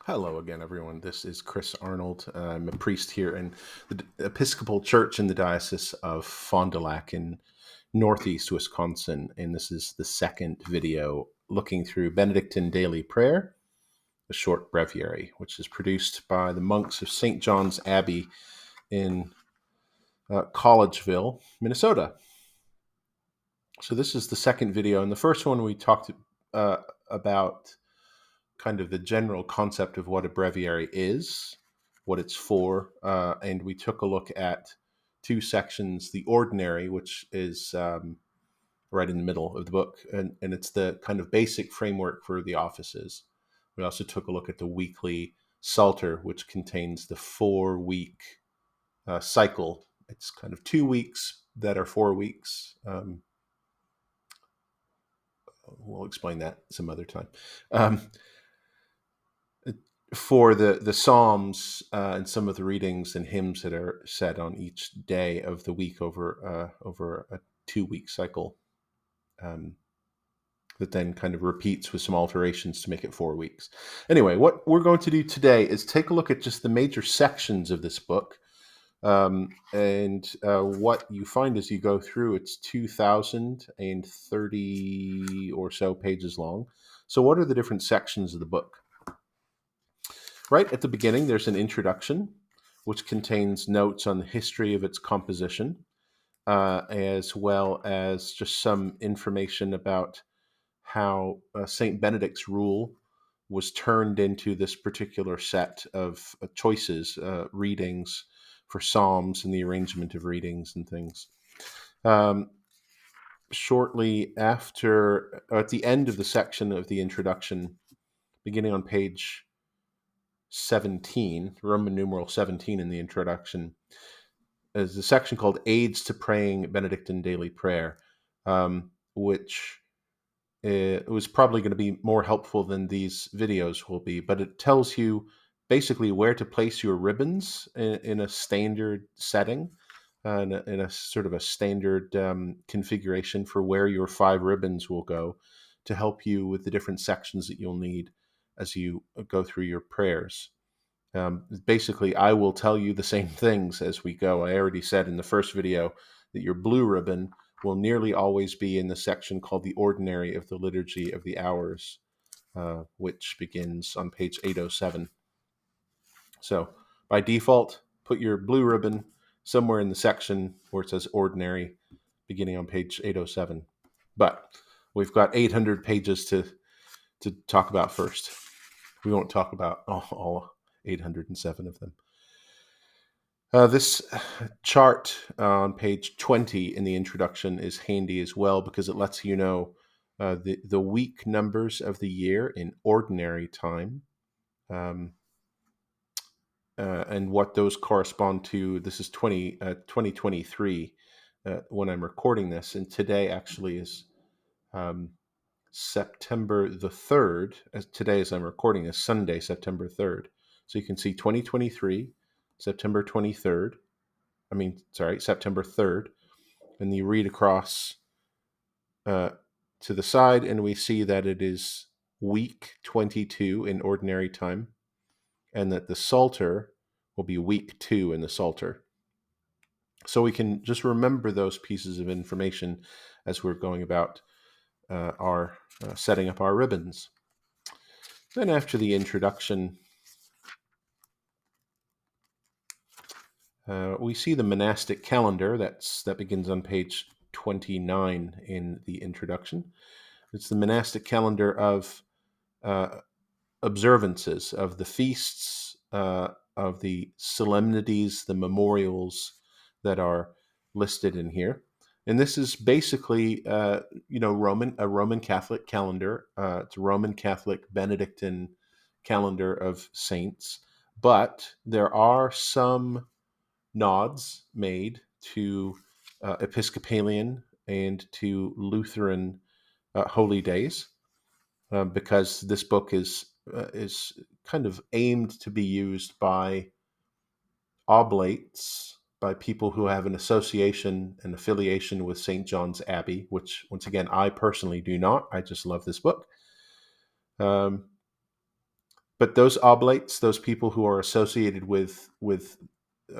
Hello again, everyone. This is Chris Arnold. I'm a priest here in the Episcopal Church in the Diocese of Fond du Lac in northeast Wisconsin. And this is the second video looking through Benedictine Daily Prayer, a short breviary, which is produced by the monks of St. John's Abbey in Collegeville, Minnesota. So this is the second video. In the first one, we talked about kind of the general concept of what a breviary is, what it's for, and we took a look at two sections: the ordinary, which is right in the middle of the book, and it's the kind of basic framework for the offices. We also took a look at the weekly psalter, which contains the 4-week cycle. It's kind of 2 weeks that are 4 weeks. We'll explain that some other time. For the Psalms and some of the readings and hymns that are said on each day of the week over a 2-week cycle, that then kind of repeats with some alterations to make it 4 weeks. Anyway, what we're going to do today is take a look at just the major sections of this book. And what you find as you go through, it's 2,030 or so pages long. So what are the different sections of the book? Right at the beginning, there's an introduction, which contains notes on the history of its composition, as well as just some information about how St. Benedict's rule was turned into this particular set of choices, readings for psalms and the arrangement of readings and things. Shortly after, at the end of the section of the introduction, beginning on page 17, Roman numeral 17 in the introduction, is a section called Aids to Praying Benedictine Daily Prayer, which was probably going to be more helpful than these videos will be, but it tells you basically where to place your ribbons in a standard setting, in a sort of a standard configuration for where your 5 ribbons will go to help you with the different sections that you'll need as you go through your prayers. Basically, I will tell you the same things as we go. I already said in the first video that your blue ribbon will nearly always be in the section called the Ordinary of the Liturgy of the Hours, which begins on page 807. So by default, put your blue ribbon somewhere in the section where it says Ordinary, beginning on page 807. But we've got 800 pages to talk about first. We won't talk about all 807 of them. This chart on page 20 in the introduction is handy as well because it lets you know the week numbers of the year in ordinary time, and what those correspond to. This is 2023 when I'm recording this, and today actually is September the 3rd. Today, as I'm recording, is Sunday, September 3rd. So you can see 2023, September 23rd. September 3rd. And you read across to the side, and we see that it is week 22 in ordinary time, and that the psalter will be week 2 in the psalter. So we can just remember those pieces of information as we're going about our setting up our ribbons. Then after the introduction, we see the monastic calendar that begins on page 29 in the introduction. It's the monastic calendar of observances, of the feasts, of the solemnities, the memorials that are listed in here. And this is basically, a Roman Catholic calendar. It's a Roman Catholic Benedictine calendar of saints, but there are some nods made to Episcopalian and to Lutheran holy days, because this book is kind of aimed to be used by oblates, by people who have an association and affiliation with St. John's Abbey, which, once again, I personally do not. I just love this book. But those oblates, those people who are associated with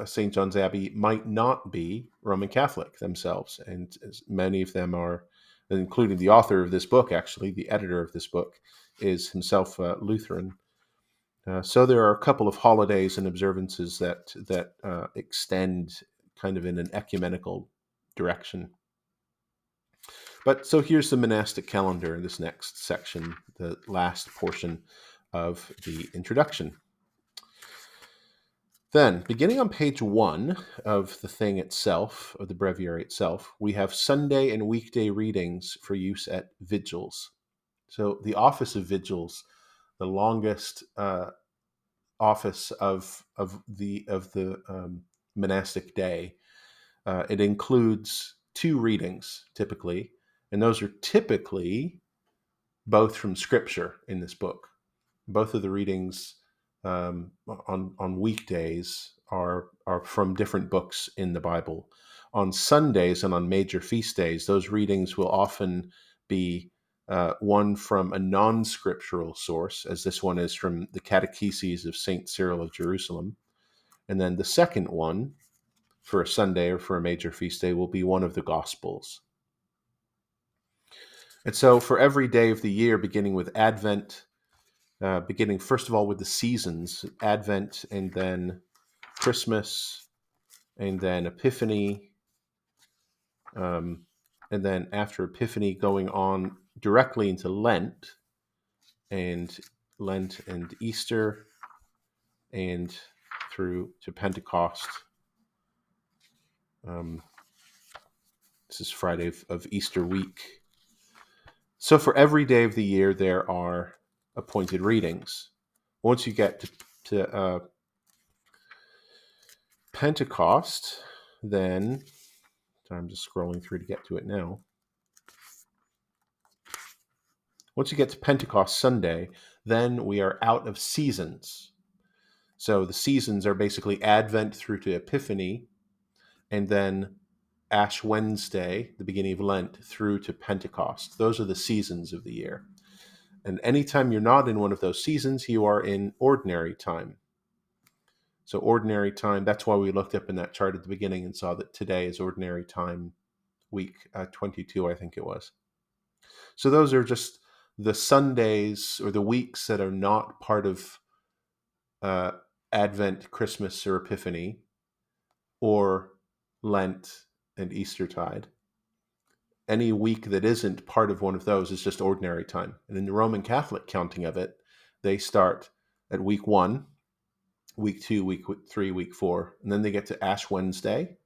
St. John's Abbey, might not be Roman Catholic themselves, and many of them are, including the author of this book. Actually, the editor of this book is himself Lutheran. So there are a couple of holidays and observances that extend kind of in an ecumenical direction. But so here's the monastic calendar in this next section, the last portion of the introduction. Then, beginning on page 1 of the thing itself, of the breviary itself, we have Sunday and weekday readings for use at vigils. So the office of vigils, the longest office of the monastic day, it includes 2 readings typically, and those are typically both from Scripture in this book. Both of the readings on weekdays are from different books in the Bible. On Sundays and on major feast days, those readings will often be one from a non-scriptural source, as this one is from the Catecheses of St. Cyril of Jerusalem. And then the second one, for a Sunday or for a major feast day, will be one of the Gospels. And so for every day of the year, beginning with Advent, beginning first of all with the seasons, Advent, and then Christmas, and then Epiphany, and then after Epiphany going on directly into Lent and Easter, and through to Pentecost. This is Friday of Easter week. So for every day of the year, there are appointed readings. Once you get to Pentecost, then I'm just scrolling through to get to it now. Once you get to Pentecost Sunday, then we are out of seasons. So the seasons are basically Advent through to Epiphany, and then Ash Wednesday, the beginning of Lent, through to Pentecost. Those are the seasons of the year. And anytime you're not in one of those seasons, you are in ordinary time. So ordinary time, that's why we looked up in that chart at the beginning and saw that today is ordinary time, week 22, I think it was. So those are just the Sundays or the weeks that are not part of Advent, Christmas, or Epiphany, or Lent and Eastertide. Any week that isn't part of one of those is just ordinary time. And in the Roman Catholic counting of it, they start at week 1, week 2, week 3, week 4, and then they get to Ash Wednesday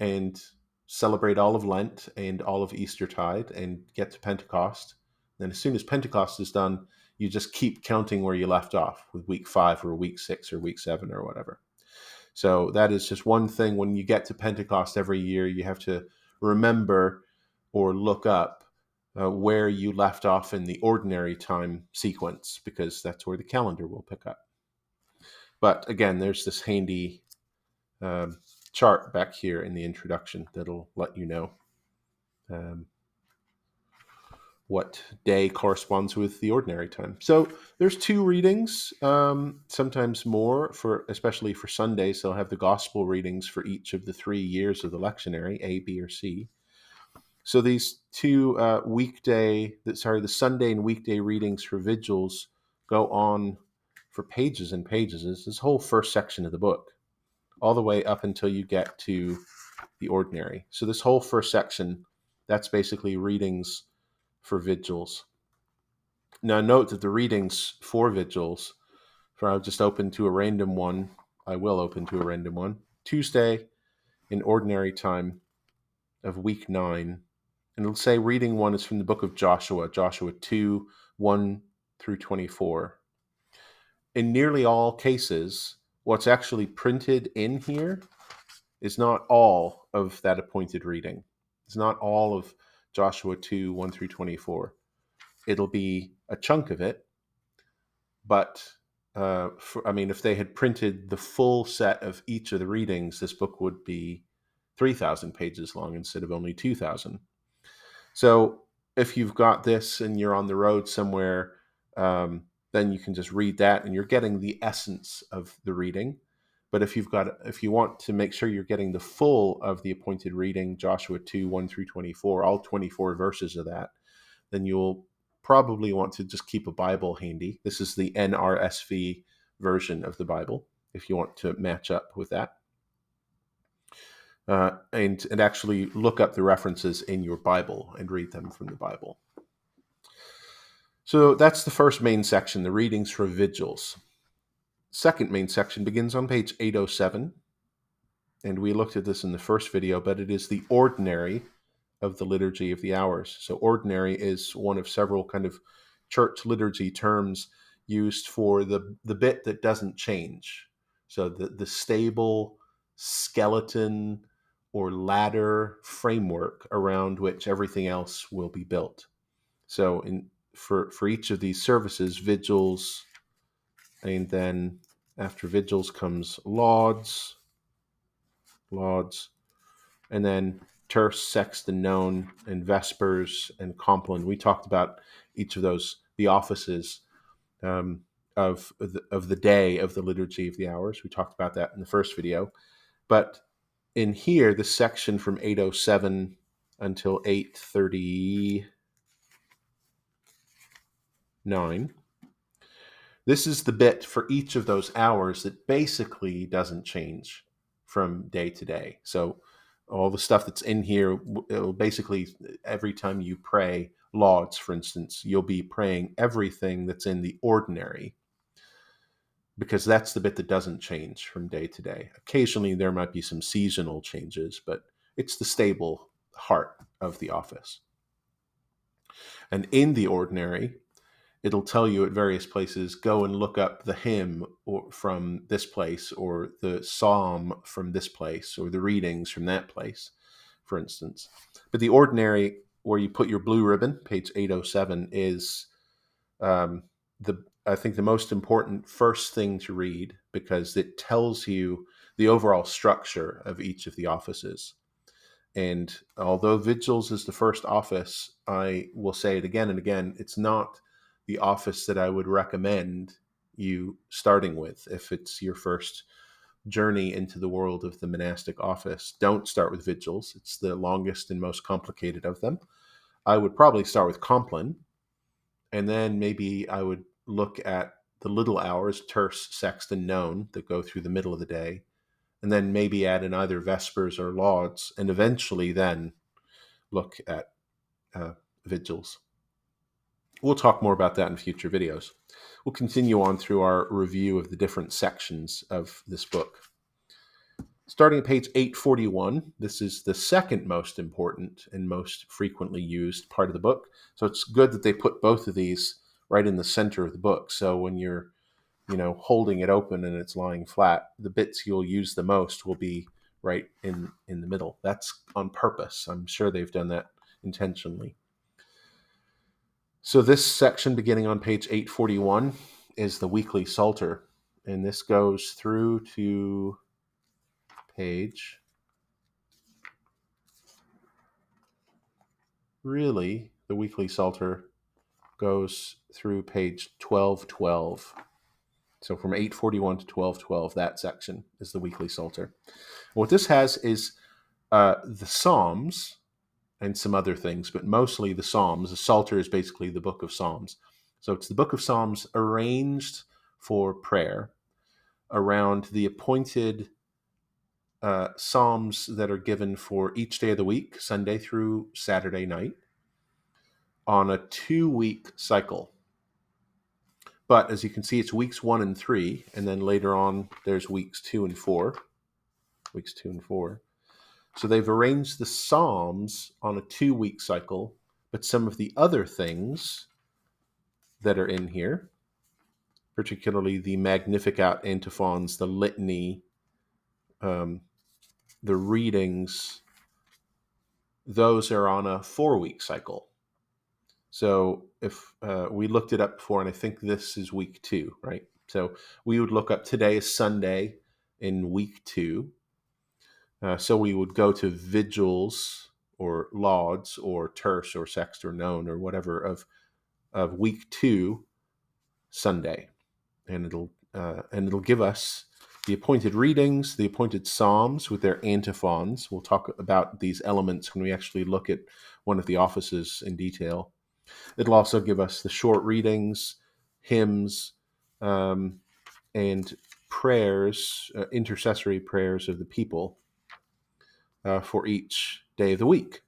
and celebrate all of Lent and all of Eastertide and get to Pentecost. Then as soon as Pentecost is done, you just keep counting where you left off with week 5 or week 6 or week 7 or whatever. So that is just one thing. When you get to Pentecost every year, you have to remember or look up where you left off in the ordinary time sequence, because that's where the calendar will pick up. But again, there's this handy chart back here in the introduction that'll let you know what day corresponds with the ordinary time. So there's 2 readings, sometimes more, especially for Sundays. They'll have the gospel readings for each of the 3 years of the lectionary, A, B, or C. So these 2 the Sunday and weekday readings for vigils go on for pages and pages. It's this whole first section of the book, all the way up until you get to the ordinary. So this whole first section, that's basically readings for vigils. Now note that the readings for vigils, I'll just open to a random one. I will open to a random one. Tuesday in ordinary time of week 9. And it'll say reading 1 is from the book of Joshua 2, 1 through 24. In nearly all cases, what's actually printed in here is not all of that appointed reading. It's not all of Joshua 2, 1 through 24. It'll be a chunk of it, but if they had printed the full set of each of the readings, this book would be 3,000 pages long instead of only 2,000. So if you've got this and you're on the road somewhere, then you can just read that and you're getting the essence of the reading. But if you want to make sure you're getting the full of the appointed reading, Joshua 2, 1 through 24, all 24 verses of that, then you'll probably want to just keep a Bible handy. This is the NRSV version of the Bible, if you want to match up with that. And actually look up the references in your Bible and read them from the Bible. So that's the first main section, the readings for vigils. Second main section begins on page 807, and we looked at this in the first video, but it is the ordinary of the Liturgy of the Hours. So ordinary is one of several kind of church liturgy terms used for the bit that doesn't change. So the stable skeleton or ladder framework around which everything else will be built. So for each of these services, vigils, and then after vigils comes lauds, and then terce, sexton, none, and vespers, and compline. We talked about each of those, the offices of the day of the Liturgy of the Hours. We talked about that in the first video. But in here, the section from 807 until 839, this is the bit for each of those hours that basically doesn't change from day to day. So all the stuff that's in here, it'll basically, every time you pray lauds, for instance, you'll be praying everything that's in the ordinary, because that's the bit that doesn't change from day to day. Occasionally there might be some seasonal changes, but it's the stable heart of the office. And in the ordinary, it'll tell you at various places, go and look up the hymn from this place, or the psalm from this place, or the readings from that place, for instance. But the ordinary, where you put your blue ribbon, page 807, is I think the most important first thing to read, because it tells you the overall structure of each of the offices. And although vigils is the first office, I will say it again and again, it's not the office that I would recommend you starting with. If it's your first journey into the world of the monastic office, don't start with vigils. It's the longest and most complicated of them. I would probably start with compline, and then maybe I would look at the little hours, terce, sexton, none, that go through the middle of the day, and then maybe add in either vespers or lauds, and eventually then look at vigils. We'll talk more about that in future videos. We'll continue on through our review of the different sections of this book. Starting at page 841, this is the second most important and most frequently used part of the book. So it's good that they put both of these right in the center of the book. So when you're, holding it open and it's lying flat, the bits you'll use the most will be right in the middle. That's on purpose. I'm sure they've done that intentionally. So this section beginning on page 841 is the weekly psalter, and this goes through to page, really, the weekly psalter goes through page 1212. So from 841 to 1212, that section is the weekly psalter. What this has is the Psalms and some other things, but mostly the Psalms. The Psalter is basically the book of Psalms. So it's the book of Psalms arranged for prayer around the appointed Psalms that are given for each day of the week, Sunday through Saturday night, on a 2-week cycle. But as you can see, it's weeks 1 and 3, and then later on there's weeks 2 and 4. Weeks 2 and 4. So they've arranged the Psalms on a 2-week cycle, but some of the other things that are in here, particularly the Magnificat antiphons, the litany, the readings, those are on a 4-week cycle. So if we looked it up before, and I think this is week 2, right? So we would look up, today is Sunday in week 2. So we would go to vigils or lauds or terce or sext or none or whatever of week 2 Sunday, and it'll give us the appointed readings, the appointed psalms with their antiphons. We'll talk about these elements when we actually look at one of the offices in detail. It'll also give us the short readings, hymns, and prayers, intercessory prayers of the people for each day of the week.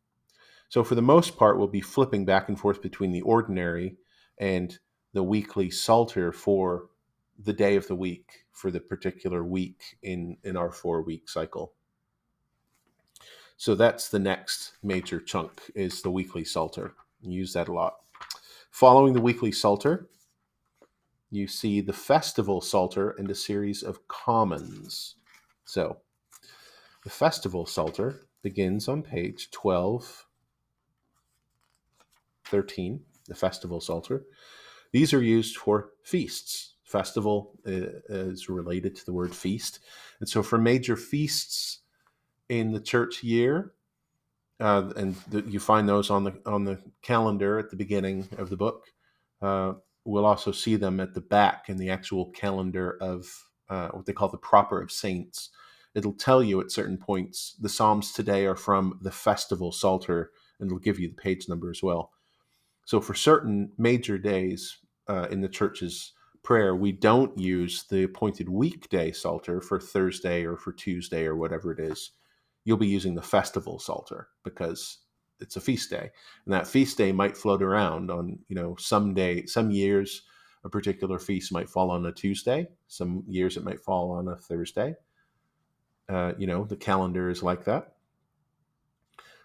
So for the most part, we'll be flipping back and forth between the ordinary and the weekly psalter for the day of the week, for the particular week in our 4-week cycle. So that's the next major chunk, is the weekly psalter. You use that a lot. Following the weekly psalter, you see the festival psalter and a series of commons. So the festival psalter begins on page 1213, the festival psalter. These are used for feasts. Festival is related to the word feast. And so for major feasts in the church year, you find those on the calendar at the beginning of the book. We'll also see them at the back in the actual calendar of what they call the Proper of Saints. It'll tell you at certain points, the Psalms today are from the festival psalter, and it'll give you the page number as well. So for certain major days in the church's prayer, we don't use the appointed weekday psalter for Thursday or for Tuesday or whatever it is. You'll be using the festival psalter because it's a feast day, and that feast day might float around on, some years a particular feast might fall on a Tuesday. Some years it might fall on a Thursday. The calendar is like that.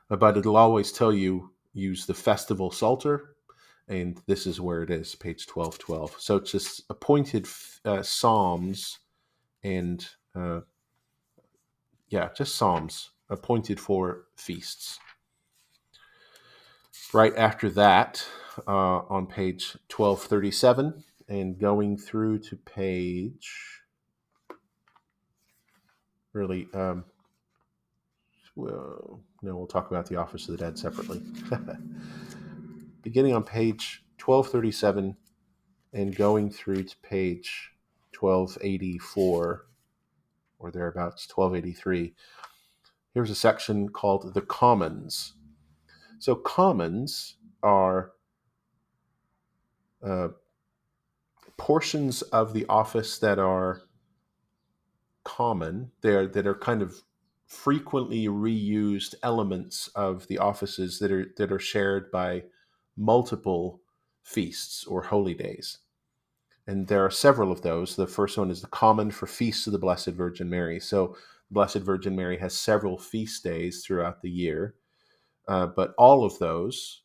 But it'll always tell you use the festival psalter, and this is where it is, page 1212. So it's just appointed psalms and just psalms appointed for feasts. Right after that, on page 1237 and going through to page, we'll talk about the Office of the Dead separately. Beginning on page 1237 and going through to page 1284 or thereabouts, 1283, here's a section called the Commons. So commons are portions of the office that are common, that are kind of frequently reused elements of the offices that are shared by multiple feasts or holy days. And there are several of those. The first one is the common for feasts of the Blessed Virgin Mary. So Blessed Virgin Mary has several feast days throughout the year, but all of those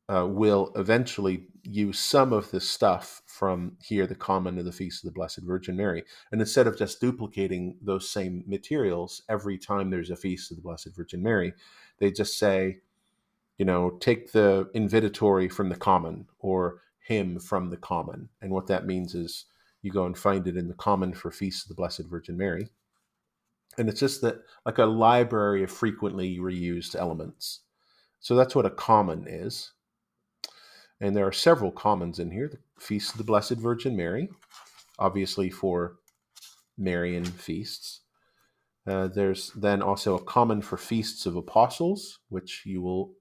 will eventually use some of the stuff from here, the common of the Feast of the Blessed Virgin Mary. And instead of just duplicating those same materials every time there's a Feast of the Blessed Virgin Mary, they just say, take the invitatory from the common or hymn from the common. And what that means is you go and find it in the common for Feast of the Blessed Virgin Mary. And it's just like a library of frequently reused elements. So that's what a common is. And there are several commons in here. The Feast of the Blessed Virgin Mary, obviously for Marian feasts. There's then also a common for feasts of apostles, which you will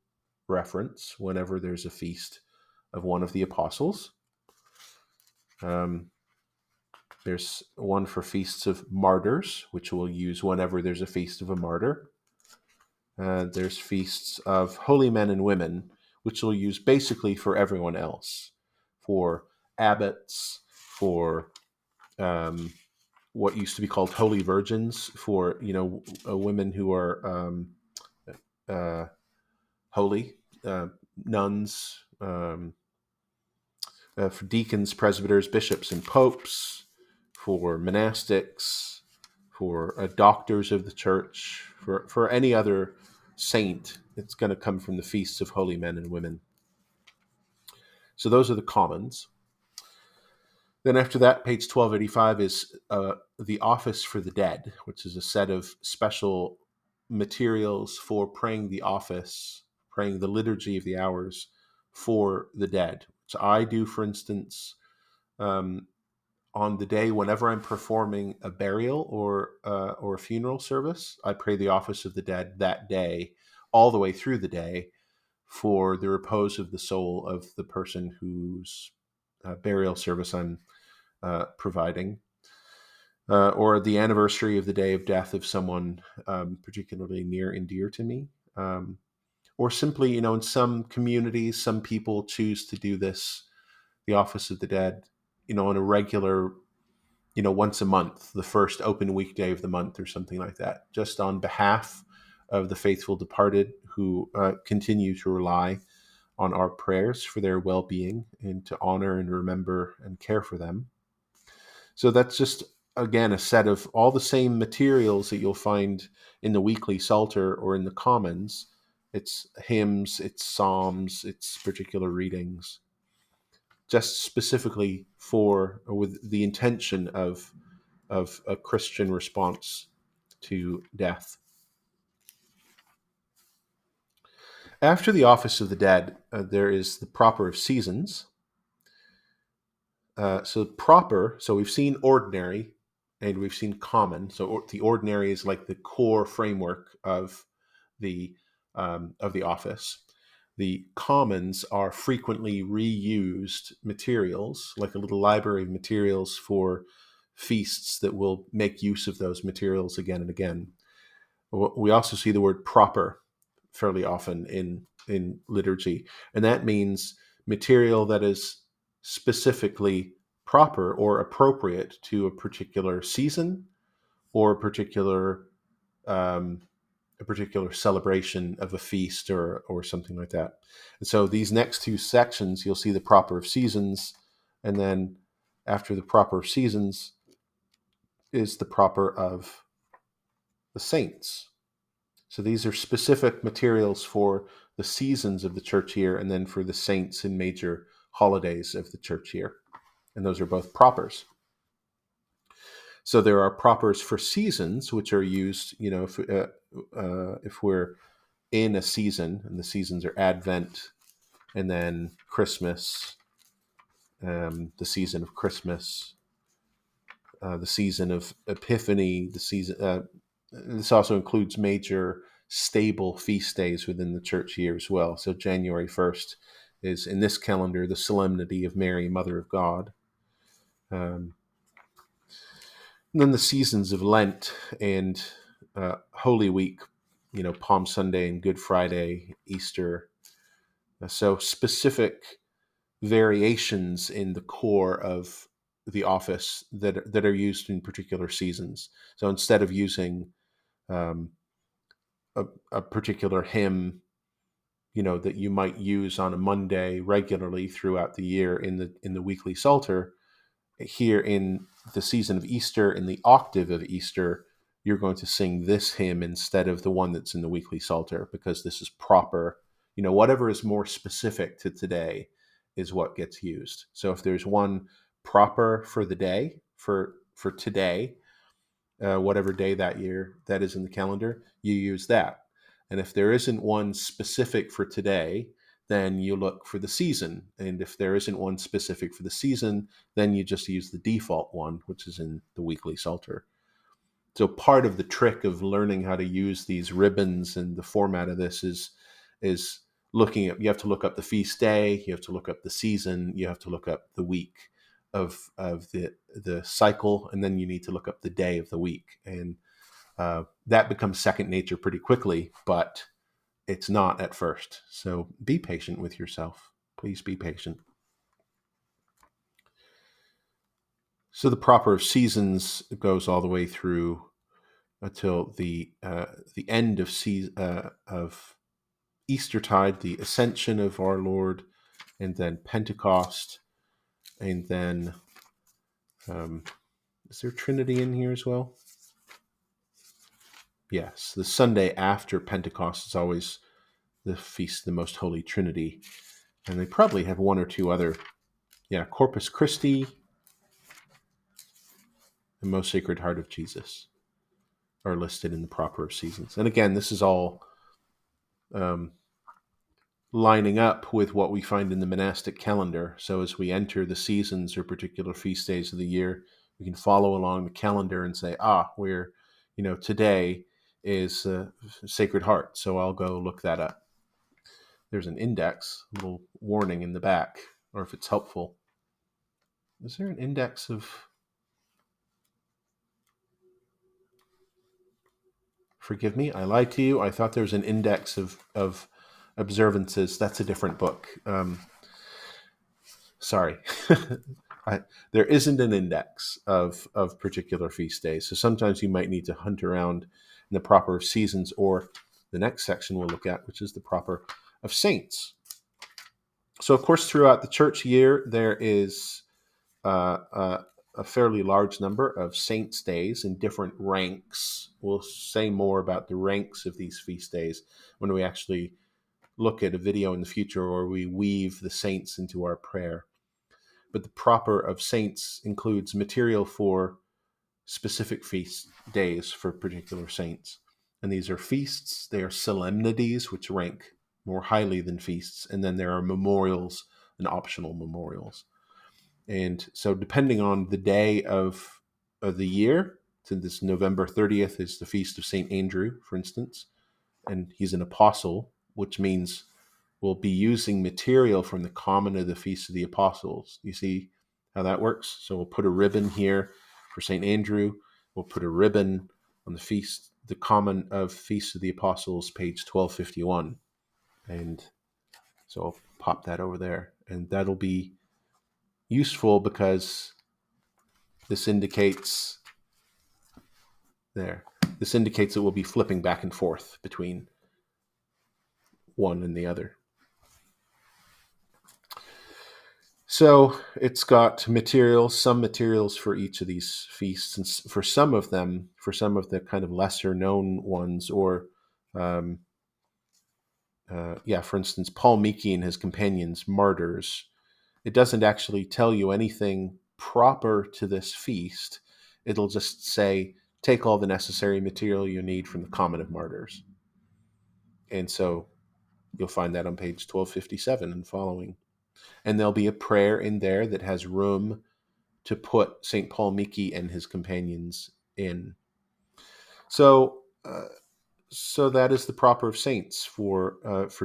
reference whenever there's a feast of one of the apostles. There's one for feasts of martyrs, which we'll use whenever there's a feast of a martyr. There's feasts of holy men and women, which we'll use basically for everyone else, for abbots, for what used to be called holy virgins, for women who are holy, nuns, for deacons, presbyters, bishops, and popes, for monastics, for doctors of the church, for any other saint. It's going to come from the feasts of holy men and women. So those are the commons. Then after that, page 1285 is the Office for the Dead, which is a set of special materials for praying the office, praying the Liturgy of the Hours for the dead. So I do, for instance, on the day whenever I'm performing a burial or a funeral service, I pray the office of the dead that day, all the way through the day, for the repose of the soul of the person whose burial service I'm providing, or the anniversary of the day of death of someone particularly near and dear to me. Or simply, in some communities, some people choose to do this, the office of the dead, on a regular, once a month, the first open weekday of the month or something like that, just on behalf of the faithful departed who continue to rely on our prayers for their well-being and to honor and remember and care for them. So that's just, again, a set of all the same materials that you'll find in the weekly psalter or in the commons. It's hymns, it's psalms, it's particular readings, just specifically for, or with the intention of a Christian response to death. After the office of the dead, there is the proper of seasons. So we've seen ordinary and we've seen common. So the ordinary is like the core framework of the office. The commons are frequently reused materials, like a little library of materials for feasts that will make use of those materials again and again. We also see the word proper fairly often in liturgy, and that means material that is specifically proper or appropriate to a particular season or um, a particular celebration of a feast or something like that. And so these next two sections, you'll see the proper of seasons, and then after the proper of seasons is the proper of the saints. So these are specific materials for the seasons of the church year and then for the saints and major holidays of the church year. And those are both propers. So there are propers for seasons, which are used, if we're in a season, and the seasons are Advent and then Christmas, the season of Christmas, the season of Epiphany, the season. This also includes major stable feast days within the church year as well. So January 1st is, in this calendar, the Solemnity of Mary, Mother of God. And then the seasons of Lent and Holy Week, Palm Sunday and Good Friday, Easter. So specific variations in the core of the office that are used in particular seasons. So instead of using a particular hymn, that you might use on a Monday regularly throughout the year in the weekly psalter, here in the season of Easter, in the octave of Easter, you're going to sing this hymn instead of the one that's in the weekly psalter, because this is proper. Whatever is more specific to today is what gets used. So if there's one proper for the day, for today, whatever day that year that is in the calendar, you use that. And if there isn't one specific for today, then you look for the season. And if there isn't one specific for the season, then you just use the default one, which is in the weekly psalter. So part of the trick of learning how to use these ribbons and the format of this is looking at, you have to look up the feast day, you have to look up the season, you have to look up the week of the cycle, and then you need to look up the day of the week. And that becomes second nature pretty quickly, but it's not at first. So be patient with yourself. Please be patient. So the proper of seasons goes all the way through until the end of Eastertide, the Ascension of our Lord, and then Pentecost, and then is there Trinity in here as well? Yes, the Sunday after Pentecost is always the Feast of the Most Holy Trinity, and they probably have one or two other. Yeah, Corpus Christi, the Most Sacred Heart of Jesus are listed in the proper of seasons. And again, this is all lining up with what we find in the monastic calendar. So as we enter the seasons or particular feast days of the year, we can follow along the calendar and say, we're, today is Sacred Heart. So I'll go look that up. There's an index, a little warning in the back, or if it's helpful. Is there an index of... Forgive me, I lied to you. I thought there was an index of observances. That's a different book. Sorry. There isn't an index of particular feast days. So sometimes you might need to hunt around in the proper seasons, or the next section we'll look at, which is the proper of saints. So, of course, throughout the church year, there is a fairly large number of saints' days in different ranks. We'll say more about the ranks of these feast days when we actually look at a video in the future where we weave the saints into our prayer. But the proper of saints includes material for specific feast days for particular saints. And these are feasts, they are solemnities, which rank more highly than feasts, and then there are memorials and optional memorials. And so depending on the day of the year, so this November 30th is the feast of St. Andrew, for instance, and he's an apostle, which means we'll be using material from the common of the Feast of the Apostles. You see how that works? So we'll put a ribbon here for St. Andrew. We'll put a ribbon on the common of Feast of the Apostles, page 1251. And so I'll pop that over there. And that'll be useful because this indicates that we'll be flipping back and forth between one and the other. So it's got some materials for each of these feasts, and for some of the kind of lesser known ones, or for instance, Paul Miki and his companions, martyrs. It doesn't actually tell you anything proper to this feast. It'll just say, take all the necessary material you need from the Common of Martyrs. And so you'll find that on page 1257 and following. And there'll be a prayer in there that has room to put St. Paul Miki and his companions in. So that is the proper of saints. For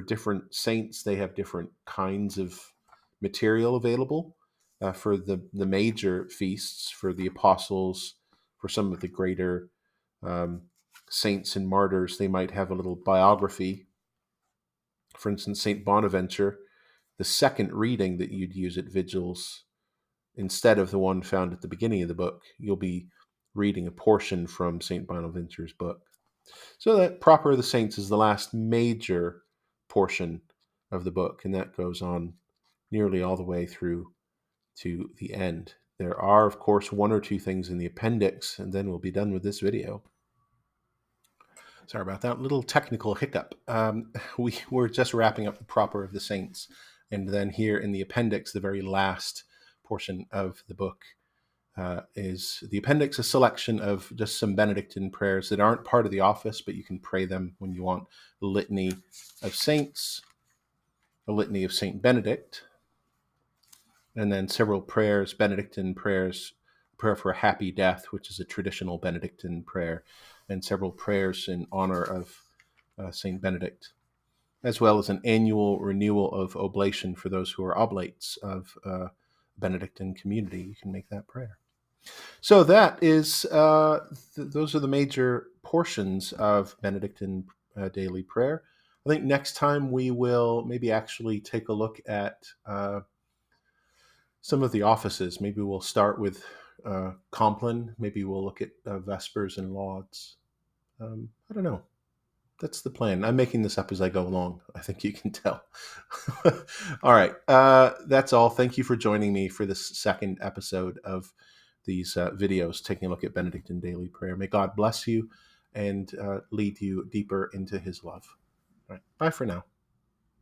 different saints, they have different kinds of material available. For the major feasts, for the apostles, for some of the greater saints and martyrs, they might have a little biography. For instance, St. Bonaventure, the second reading that you'd use at vigils, instead of the one found at the beginning of the book, you'll be reading a portion from St. Bonaventure's book. So that Proper of the Saints is the last major portion of the book, and that goes on nearly all the way through to the end. There are, of course, one or two things in the appendix, and then we'll be done with this video. Sorry about that little technical hiccup. We're just wrapping up the Proper of the Saints, and then here in the appendix, the very last portion of the book, is the appendix, a selection of just some Benedictine prayers that aren't part of the office, but you can pray them when you want. The Litany of Saints, a Litany of Saint Benedict, and then several prayers, Benedictine prayers, prayer for a happy death, which is a traditional Benedictine prayer, and several prayers in honor of Saint Benedict, as well as an annual renewal of oblation for those who are oblates of Benedictine community. You can make that prayer. So that is, those are the major portions of Benedictine daily prayer. I think next time we will maybe actually take a look at some of the offices. Maybe we'll start with Compline. Maybe we'll look at Vespers and Lauds. I don't know. That's the plan. I'm making this up as I go along. I think you can tell. All right. That's all. Thank you for joining me for this second episode of these videos, taking a look at Benedictine daily prayer. May God bless you and lead you deeper into his love. All right. Bye for now.